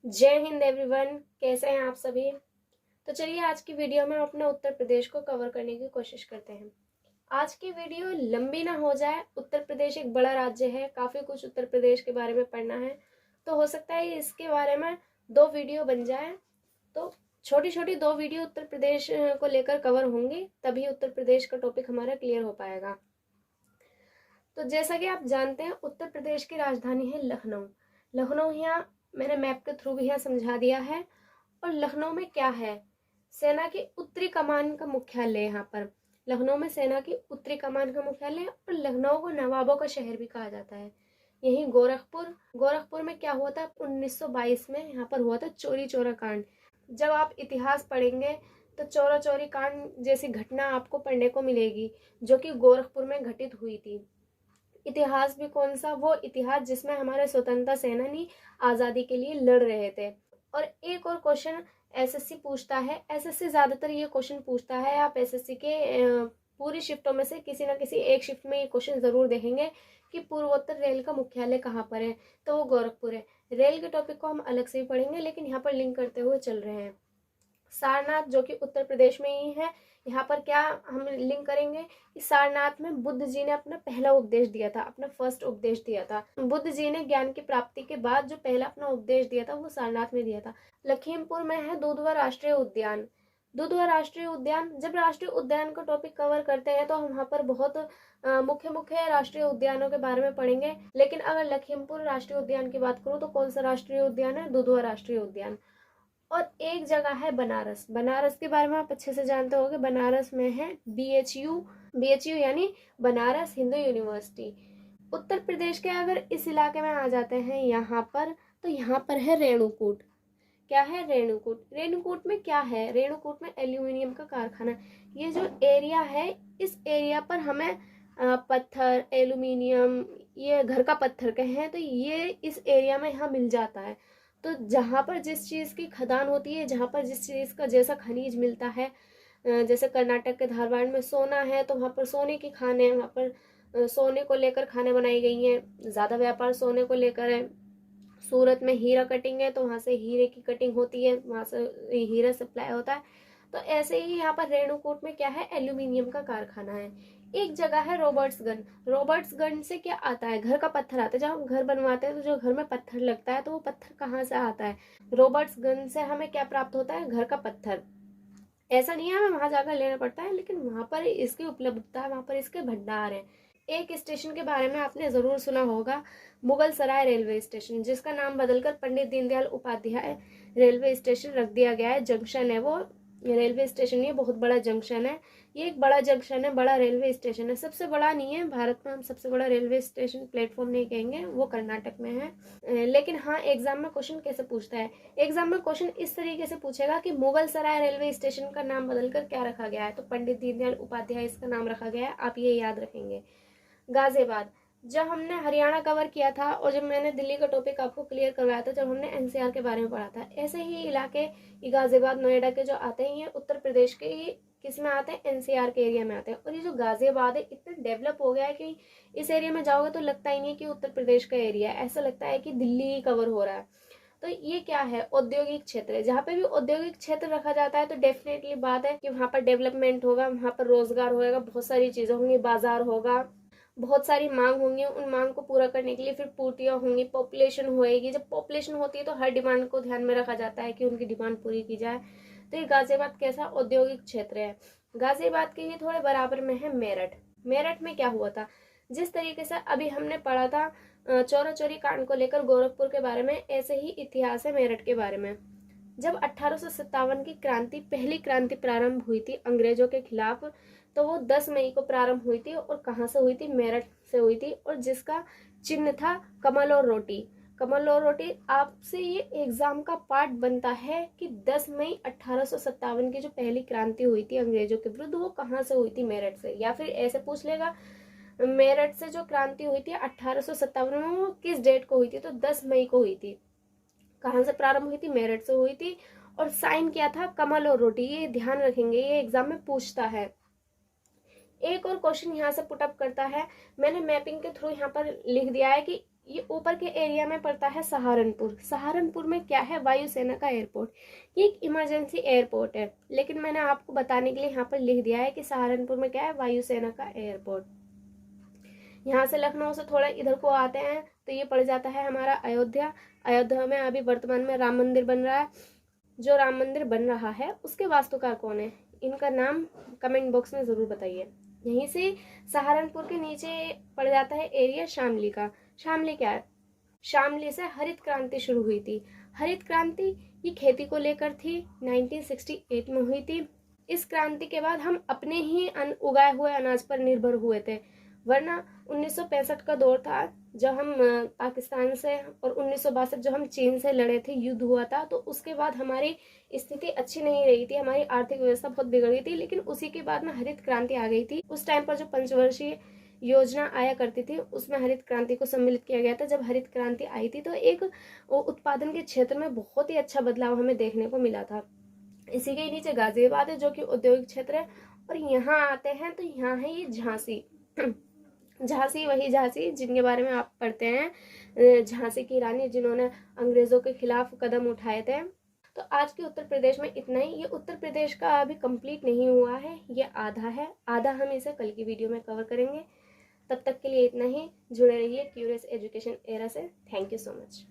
जय हिंद एवरीवन। कैसे हैं आप सभी। तो चलिए आज की वीडियो में अपने उत्तर प्रदेश को कवर करने की कोशिश करते हैं। आज की वीडियो लंबी ना हो जाए। उत्तर प्रदेश एक बड़ा राज्य है, काफ़ी कुछ उत्तर प्रदेश के बारे में पढ़ना है, तो हो सकता है इसके बारे में दो वीडियो बन जाए। तो छोटी छोटी दो वीडियो उत्तर प्रदेश को लेकर कवर होंगी, तभी उत्तर प्रदेश का टॉपिक हमारा क्लियर हो पाएगा। तो जैसा कि आप जानते हैं, उत्तर प्रदेश की राजधानी है लखनऊ। लखनऊ यहाँ मैंने मैप के थ्रू भी यहाँ समझा दिया है। और लखनऊ में क्या है, सेना की उत्तरी कमान का मुख्यालय। यहाँ पर लखनऊ में सेना की उत्तरी कमान का मुख्यालय, और लखनऊ को नवाबों का शहर भी कहा जाता है। यहीं गोरखपुर में क्या हुआ था, 1922 में यहाँ पर हुआ था चोरी चौरा कांड। जब आप इतिहास पढ़ेंगे तो चोरा चोरी कांड जैसी घटना आपको पढ़ने को मिलेगी, जो कि गोरखपुर में घटित हुई थी। इतिहास भी कौन सा, वो इतिहास जिसमें हमारे स्वतंत्रता सेनानी आज़ादी के लिए लड़ रहे थे। और एक और क्वेश्चन एसएससी पूछता है, एसएससी ज़्यादातर ये क्वेश्चन पूछता है। आप एसएससी के पूरी शिफ्टों में से किसी ना किसी एक शिफ्ट में ये क्वेश्चन ज़रूर देखेंगे कि पूर्वोत्तर रेल का मुख्यालय कहाँ पर है, तो वो गोरखपुर है। रेल के टॉपिक को हम अलग से ही पढ़ेंगे, लेकिन यहाँ पर लिंक करते हुए चल रहे हैं। सारनाथ जो कि उत्तर प्रदेश में ही है, यहाँ पर क्या हम लिंक करेंगे कि सारनाथ में बुद्ध जी ने अपना पहला उपदेश दिया था, अपना फर्स्ट उपदेश दिया था। बुद्ध जी ने ज्ञान की प्राप्ति के बाद जो पहला अपना उपदेश दिया था वो सारनाथ में दिया था। लखीमपुर में है दुधवा राष्ट्रीय उद्यान। दुधवा राष्ट्रीय उद्यान, जब राष्ट्रीय उद्यान का टॉपिक कवर करते हैं तो हम वहाँ पर बहुत मुख्य मुख्य राष्ट्रीय उद्यानों के बारे में पढ़ेंगे। लेकिन अगर लखीमपुर राष्ट्रीय उद्यान की बात करूँ तो कौन सा राष्ट्रीय उद्यान है, दुधवा राष्ट्रीय उद्यान। और एक जगह है बनारस। बनारस के बारे में आप अच्छे से जानते होंगे, बनारस में है बीएचयू यानी बनारस हिंदू यूनिवर्सिटी। उत्तर प्रदेश के अगर इस इलाके में आ जाते हैं यहाँ पर, तो यहाँ पर है रेणुकूट। क्या है, रेणुकूट। रेणुकूट में क्या है, रेणुकूट में एल्यूमिनियम का कारखाना। ये जो एरिया है, इस एरिया पर हमें पत्थर, एल्यूमिनियम, ये घर का पत्थर कहें तो ये इस एरिया में यहाँ मिल जाता है। तो जहाँ पर जिस चीज़ की खदान होती है, जहाँ पर जिस चीज़ का जैसा खनिज मिलता है, जैसे कर्नाटक के धारवाड़ में सोना है तो वहाँ पर सोने की खाने, वहाँ पर सोने को लेकर खाने बनाई गई हैं। ज़्यादा व्यापार सोने को लेकर है। सूरत में हीरा कटिंग है तो वहाँ से हीरे की कटिंग होती है, वहाँ से हीरा सप्लाई होता है। तो ऐसे ही यहाँ पर रेणुकूट में क्या है, एल्यूमिनियम का कारखाना है। एक जगह है रॉबर्ट्सगंज। रॉबर्ट्सगंज से क्या आता है, घर का पत्थर आता है। जब हम घर बनवाते हैं तो जो घर में पत्थर लगता है, तो वो पत्थर कहाँ से आता है, रॉबर्ट्सगंज से हमें क्या प्राप्त होता है, घर का पत्थर। ऐसा नहीं है हमें वहां जाकर लेना पड़ता है, लेकिन वहां पर इसकी उपलब्धता है, वहां पर इसके भंडार है। एक स्टेशन के बारे में आपने जरूर सुना होगा, मुगल सराय रेलवे स्टेशन, जिसका नाम बदलकर पंडित दीनदयाल उपाध्याय रेलवे स्टेशन रख दिया गया है। जंक्शन है वो रेलवे स्टेशन, ये बहुत बड़ा जंक्शन है। ये एक बड़ा जंक्शन है, बड़ा रेलवे स्टेशन है। सबसे बड़ा नहीं है भारत में, हम सबसे बड़ा रेलवे स्टेशन प्लेटफॉर्म नहीं कहेंगे, वो कर्नाटक में है। लेकिन हाँ, एग्जाम में क्वेश्चन कैसे पूछता है, एग्जाम में क्वेश्चन इस तरीके से पूछेगा कि मुगल सराय रेलवे स्टेशन का नाम बदलकर क्या रखा गया है, तो पंडित दीनदयाल उपाध्याय इसका नाम रखा गया है, आप ये याद रखेंगे। गाजियाबाद, जब हमने हरियाणा कवर किया था और जब मैंने दिल्ली का टॉपिक आपको क्लियर करवाया था, जब हमने एनसीआर के बारे में पढ़ा था, ऐसे ही इलाके गाजियाबाद नोएडा के जो आते हैं, ये उत्तर प्रदेश के ही किस में आते हैं, एनसीआर के एरिया में आते हैं। और ये जो गाजियाबाद है इतना डेवलप हो गया है कि इस एरिया में जाओगे तो लगता ही नहीं कि उत्तर प्रदेश का एरिया है, ऐसा लगता है कि दिल्ली ही कवर हो रहा है। तो ये क्या है, औद्योगिक क्षेत्र है। जहाँ पे भी औद्योगिक क्षेत्र रखा जाता है तो डेफिनेटली बात है कि वहाँ पर डेवलपमेंट होगा, वहाँ पर रोजगार होगा, बहुत सारी चीजें होंगी, बाजार होगा, बहुत सारी मांग होंगी। उन मांग को पूरा करने के लिए फिर पूर्तियां होंगी, पॉपुलेशन होएगी। जब पॉपुलेशन होती है तो हर डिमांड को ध्यान में रखा जाता है कि उनकी डिमांड पूरी की जाए। तो ये गाजियाबाद कैसा औद्योगिक क्षेत्र है। गाजियाबाद के ही थोड़े बराबर में है मेरठ। मेरठ में क्या हुआ था, जिस तरीके से अभी हमने पढ़ा था चौरा चोरी कांड को लेकर गोरखपुर के बारे में, ऐसे ही इतिहास है मेरठ के बारे में। जब 1857 की क्रांति, पहली क्रांति प्रारंभ हुई थी अंग्रेजों के खिलाफ, तो वो 10 मई को प्रारंभ हुई थी। और कहाँ से हुई थी, मेरठ से हुई थी। और जिसका चिन्ह था कमल और रोटी। कमल और रोटी, आपसे ये एग्जाम का पार्ट बनता है कि 10 मई 1857 की जो पहली क्रांति हुई थी अंग्रेजों के विरुद्ध, वो कहाँ से हुई थी, मेरठ से। या फिर ऐसे पूछ लेगा, मेरठ से जो क्रांति हुई थी 1857 में, वो किस डेट को हुई थी, तो 10 मई को हुई थी। कहाँ से प्रारंभ हुई थी, मेरठ से हुई थी। और साइन क्या था, कमल और रोटी। ये ध्यान रखेंगे, ये एग्जाम में पूछता है। एक और क्वेश्चन यहाँ से पुटअप करता है, मैंने मैपिंग के थ्रू यहाँ पर लिख दिया है कि ये ऊपर के एरिया में पड़ता है सहारनपुर। सहारनपुर में क्या है, वायुसेना का एयरपोर्ट। ये एक इमरजेंसी एयरपोर्ट है, लेकिन मैंने आपको बताने के लिए यहाँ पर लिख दिया है कि सहारनपुर में क्या है, वायुसेना का एयरपोर्ट। यहाँ से लखनऊ से थोड़ा इधर को आते हैं तो ये पड़ जाता है हमारा अयोध्या। अयोध्या में अभी वर्तमान में राम मंदिर बन रहा है। जो राम मंदिर बन रहा है उसके वास्तुकार कौन है, इनका नाम कमेंट बॉक्स में जरूर बताइए। यहीं से सहारनपुर के नीचे पड़ जाता है एरिया शामली का। शामली क्या है, शामली से हरित क्रांति शुरू हुई थी। हरित क्रांति ये खेती को लेकर थी, 1968 में हुई थी। इस क्रांति के बाद हम अपने ही उगाए हुए अनाज पर निर्भर हुए थे, वरना 1965 का दौर था जब हम पाकिस्तान से, और 1962 जब हम चीन से लड़े थे, युद्ध हुआ था, तो उसके बाद हमारी स्थिति अच्छी नहीं रही थी, हमारी आर्थिक व्यवस्था बहुत बिगड़ गई थी। लेकिन उसी के बाद में हरित क्रांति आ गई थी। उस टाइम पर जो पंचवर्षीय योजना आया करती थी उसमें हरित क्रांति को सम्मिलित किया गया था। जब हरित क्रांति आई थी तो एक उत्पादन के क्षेत्र में बहुत ही अच्छा बदलाव हमें देखने को मिला था। इसी के नीचे गाजियाबाद है जो कि औद्योगिक क्षेत्र है। और यहाँ आते हैं तो यहाँ है ये झांसी। झांसी वही झांसी जिनके बारे में आप पढ़ते हैं, झांसी की रानी जिन्होंने अंग्रेजों के खिलाफ कदम उठाए थे। तो आज के उत्तर प्रदेश में इतना ही। ये उत्तर प्रदेश का अभी कंप्लीट नहीं हुआ है, ये आधा है, आधा हम इसे कल की वीडियो में कवर करेंगे। तब तक के लिए इतना ही। जुड़े रहिए क्यूरियस एजुकेशन एरा से। Thank you so much.